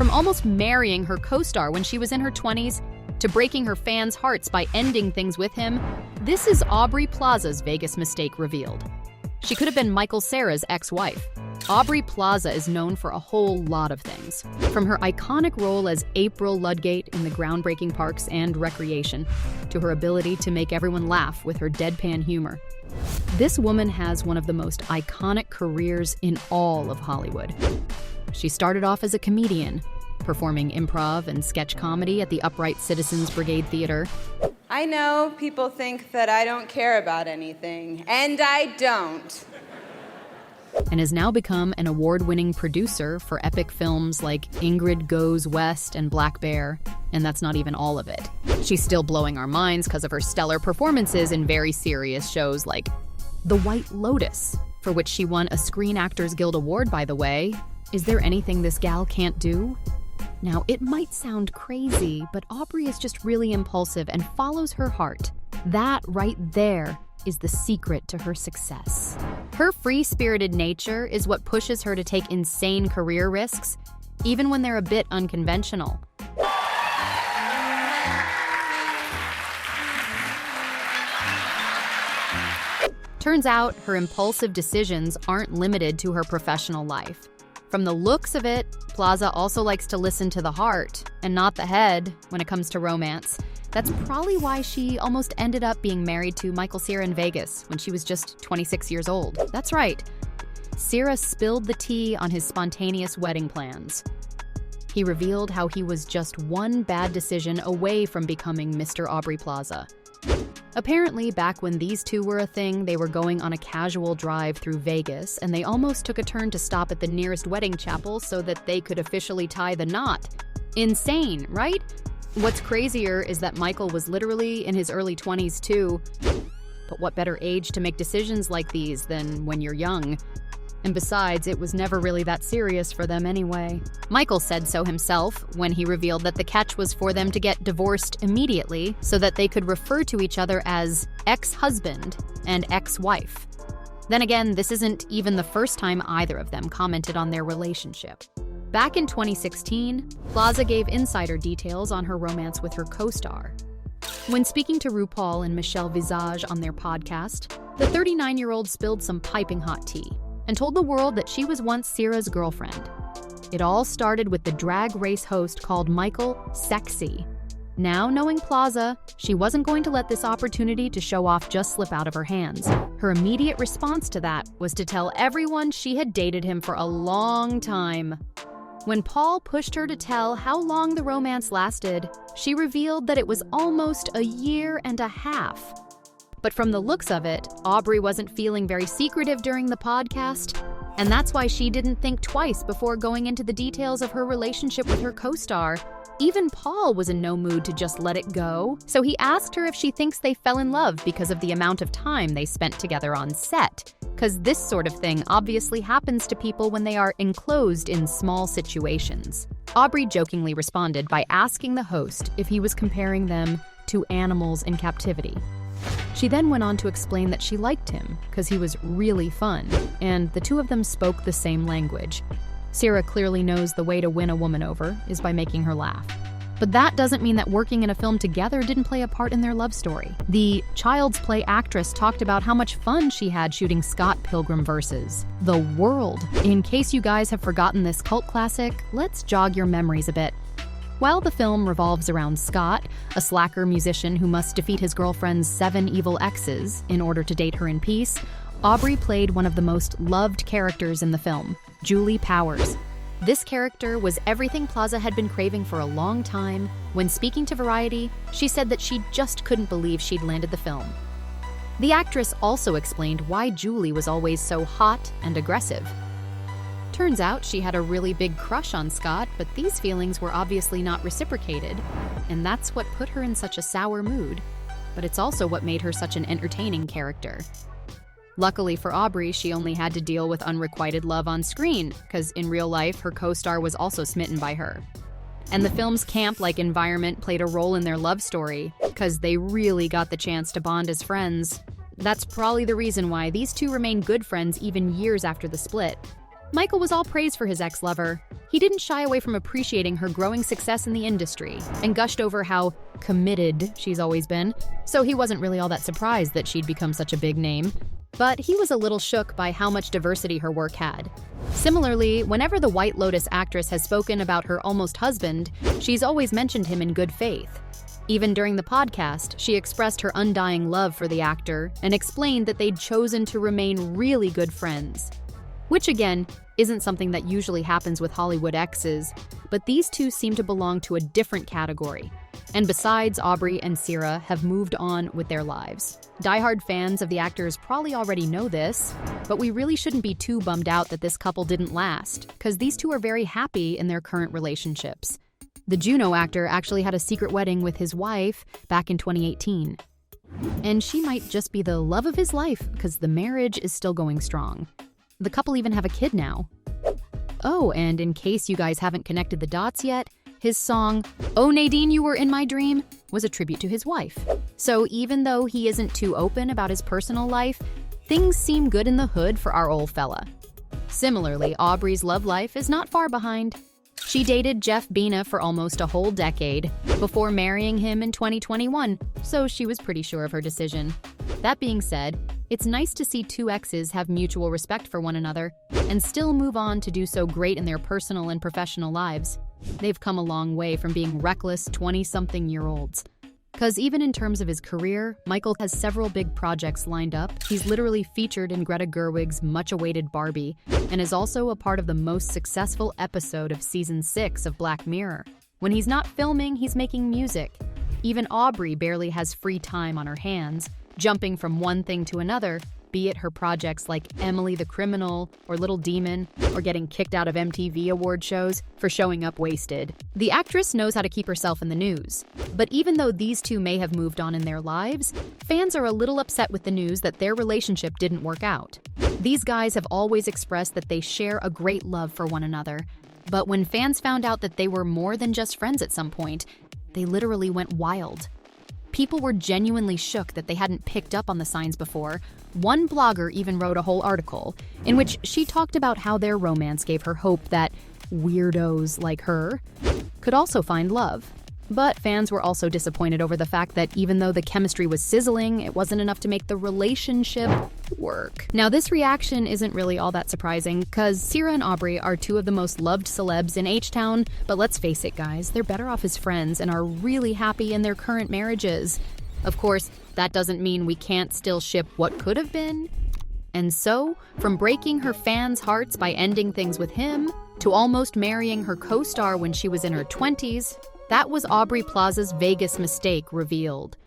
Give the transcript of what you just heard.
From almost marrying her co-star when she was in her 20s to breaking her fans' hearts by ending things with him, this is Aubrey Plaza's Vegas mistake revealed. She could have been Michael Cera's ex-wife. Aubrey Plaza is known for a whole lot of things, from her iconic role as April Ludgate in the groundbreaking Parks and Recreation, to her ability to make everyone laugh with her deadpan humor. This woman has one of the most iconic careers in all of Hollywood. She started off as a comedian, performing improv and sketch comedy at the Upright Citizens Brigade Theater. I know people think that I don't care about anything, and I don't. And has now become an award-winning producer for epic films like Ingrid Goes West and Black Bear, and that's not even all of it. She's still blowing our minds because of her stellar performances in very serious shows like The White Lotus, for which she won a Screen Actors Guild Award, by the way. Is there anything this gal can't do? Now, it might sound crazy, but Aubrey is just really impulsive and follows her heart. That right there is the secret to her success. Her free-spirited nature is what pushes her to take insane career risks, even when they're a bit unconventional. Turns out, her impulsive decisions aren't limited to her professional life. From the looks of it, Plaza also likes to listen to the heart and not the head when it comes to romance. That's probably why she almost ended up being married to Michael Cera in Vegas when she was just 26 years old. That's right. Cera spilled the tea on his spontaneous wedding plans. He revealed how he was just one bad decision away from becoming Mr. Aubrey Plaza. Apparently, back when these two were a thing, they were going on a casual drive through Vegas, and they almost took a turn to stop at the nearest wedding chapel so that they could officially tie the knot. Insane, right? What's crazier is that Michael was literally in his early 20s too. But what better age to make decisions like these than when you're young? And besides, it was never really that serious for them anyway. Michael said so himself when he revealed that the catch was for them to get divorced immediately so that they could refer to each other as ex-husband and ex-wife. Then again, this isn't even the first time either of them commented on their relationship. Back in 2016, Plaza gave insider details on her romance with her co-star. When speaking to RuPaul and Michelle Visage on their podcast, the 39-year-old spilled some piping hot tea and told the world that she was once Cera's girlfriend. It all started with the drag race host called Michael Sexy. Now knowing Plaza, she wasn't going to let this opportunity to show off just slip out of her hands. Her immediate response to that was to tell everyone she had dated him for a long time. When Paul pushed her to tell how long the romance lasted, she revealed that it was almost a year and a half. But from the looks of it, Aubrey wasn't feeling very secretive during the podcast, and that's why she didn't think twice before going into the details of her relationship with her co-star. Even Paul was in no mood to just let it go, so he asked her if she thinks they fell in love because of the amount of time they spent together on set. Because this sort of thing obviously happens to people when they are enclosed in small situations. Aubrey jokingly responded by asking the host if he was comparing them to animals in captivity. She then went on to explain that she liked him because he was really fun, and the two of them spoke the same language. Cera clearly knows the way to win a woman over is by making her laugh. But that doesn't mean that working in a film together didn't play a part in their love story. The Child's Play actress talked about how much fun she had shooting Scott Pilgrim vs. The World. In case you guys have forgotten this cult classic, let's jog your memories a bit. While the film revolves around Scott, a slacker musician who must defeat his girlfriend's 7 evil exes in order to date her in peace, Aubrey played one of the most loved characters in the film, Julie Powers. This character was everything Plaza had been craving for a long time. When speaking to Variety, she said that she just couldn't believe she'd landed the film. The actress also explained why Julie was always so hot and aggressive. Turns out she had a really big crush on Scott, but these feelings were obviously not reciprocated, and that's what put her in such a sour mood. But it's also what made her such an entertaining character. Luckily for Aubrey, she only had to deal with unrequited love on screen, because in real life, her co-star was also smitten by her. And the film's camp-like environment played a role in their love story, because they really got the chance to bond as friends. That's probably the reason why these two remain good friends even years after the split. Michael was all praise for his ex-lover. He didn't shy away from appreciating her growing success in the industry and gushed over how committed she's always been, so he wasn't really all that surprised that she'd become such a big name. But he was a little shook by how much diversity her work had. Similarly, whenever the White Lotus actress has spoken about her almost husband, she's always mentioned him in good faith. Even during the podcast, she expressed her undying love for the actor and explained that they'd chosen to remain really good friends. Which again, isn't something that usually happens with Hollywood exes, but these two seem to belong to a different category. And besides, Aubrey and Ciara have moved on with their lives. Die-hard fans of the actors probably already know this, but we really shouldn't be too bummed out that this couple didn't last, because these two are very happy in their current relationships. The Juno actor actually had a secret wedding with his wife back in 2018. And she might just be the love of his life, because the marriage is still going strong. The couple even have a kid now. Oh, and in case you guys haven't connected the dots yet, his song, "Oh Nadine, You Were in My Dream," was a tribute to his wife. So even though he isn't too open about his personal life, things seem good in the hood for our old fella. Similarly, Aubrey's love life is not far behind. She dated Jeff Bina for almost a whole decade before marrying him in 2021, so she was pretty sure of her decision. That being said, it's nice to see two exes have mutual respect for one another and still move on to do so great in their personal and professional lives. They've come a long way from being reckless 20-something-year-olds. Because even in terms of his career, Michael has several big projects lined up. He's literally featured in Greta Gerwig's much-awaited Barbie and is also a part of the most successful episode of Season 6 of Black Mirror. When he's not filming, he's making music. Even Aubrey barely has free time on her hands, jumping from one thing to another, be it her projects like Emily the Criminal or Little Demon, or getting kicked out of MTV award shows for showing up wasted. The actress knows how to keep herself in the news. But even though these two may have moved on in their lives, fans are a little upset with the news that their relationship didn't work out. These guys have always expressed that they share a great love for one another. But when fans found out that they were more than just friends at some point, they literally went wild. People were genuinely shook that they hadn't picked up on the signs before. One blogger even wrote a whole article in which she talked about how their romance gave her hope that weirdos like her could also find love. But fans were also disappointed over the fact that even though the chemistry was sizzling, it wasn't enough to make the relationship work. Now, this reaction isn't really all that surprising, because Ciara and Aubrey are two of the most loved celebs in H-Town, but let's face it, guys, they're better off as friends and are really happy in their current marriages. Of course, that doesn't mean we can't still ship what could have been. And so, from breaking her fans' hearts by ending things with him, to almost marrying her co-star when she was in her 20s, that was Aubrey Plaza's Vegas mistake revealed.